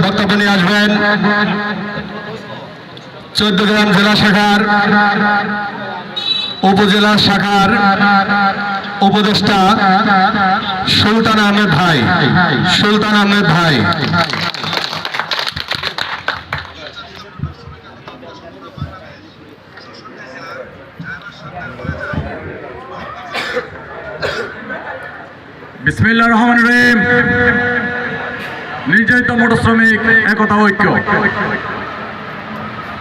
বক্তব্য নিয়ে আসবেন চৌদ্দগ্রাম জেলা শাখার উপজেলা শাখার উপদেষ্টা সুলতান আহমেদ ভাই। সুলতান আহমেদ ভাই বিসমিল্লাহির রহমানির রহিম। নির্যাতিত মোটর শ্রমিক একতা ঐক্য।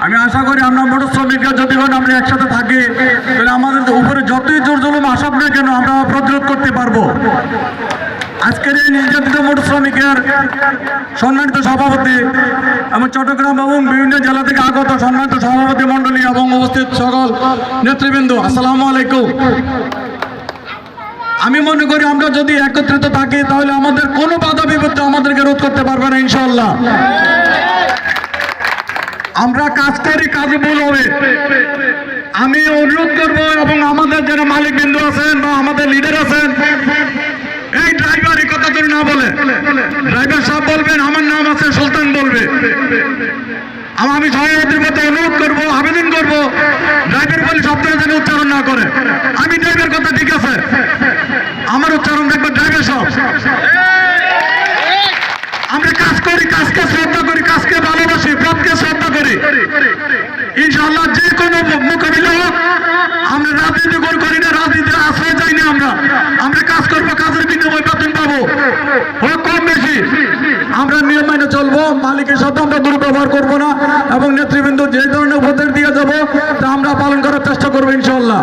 আমি আশা করি আমরা মোটর শ্রমিকরা যদি আমরা একসাথে থাকি তাহলে আমাদের উপরে যতই জোর জুলুম আসুক না কেন আমরা প্রতিরোধ করতে পারবো। আজকের এই নির্যাতিত মোটর শ্রমিকের সম্মানিত সভাপতি এবং চট্টগ্রাম এবং বিভিন্ন জেলা থেকে আগত সম্মানিত সভাপতি মণ্ডলী এবং উপস্থিত সকল নেতৃবৃন্দ, আসসালামু আলাইকুম। আমি মনে করি আমরা যদি একত্রিত থাকি তাহলে আমাদের কোনো বাধা বিপত্তি আমাদেরকে রোধ করতে পারবে না ইনশাআল্লাহ। আমরা কাজ করি, কাজে ভুল হবে। আমি অনুরোধ করব এবং আমাদের যারা মালিক বিন্দু আছেন বা আমাদের লিডার আছেন, এই ড্রাইভার এই কথা যদি না বলে, ড্রাইভার সাহেব বলবেন আমার নাম আছে সুলতান বলবে। আমি সভাপতির মধ্যে অনুরোধ করব, আবেদন করব, ড্রাইভার বলে শব্দটা যেন উচ্চারণ না করে। আমি ড্রাইভার কথা ঠিক আছে, আমার উচ্চারণ দেখবো ড্রাইভার সব। আমরা কাজ করি, কাজকে শ্রদ্ধা করি, কাজকে ভালোবাসি, পথকে শ্রদ্ধা করি। ইনশাআল্লাহ যে কোনো মোকাবিলা হোক, আমরা রাজনীতি করি না, রাজনীতির আশ্রয় চাই না। আমরা কাজ করবো, কাজের বিনিময়ে বেতন পাবো, হোক কম বেশি। আমরা নিয়ম মেনে চলবো, মালিকের সাথে আমরা দুর্ব্যবহার করবো না এবং নেতৃবৃন্দ যে ধরনের উপদেশ দিয়ে যাবো তা আমরা পালন করার চেষ্টা করবো ইনশাআল্লাহ।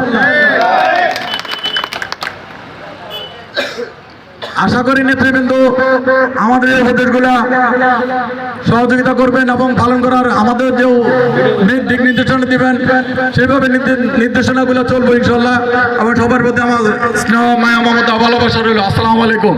আশা করি নেতৃবৃন্দ আমাদের এই উপদেশগুলা সহযোগিতা করবেন এবং পালন করার আমাদের যে দিক নির্দেশনা দিবেন সেইভাবে নির্দেশনাগুলো চলবো ইনশাআল্লাহ। আমার সবার প্রতি আমার স্নেহ, মায়া, মমতা, ভালোবাসা রইল। আসসালামু আলাইকুম।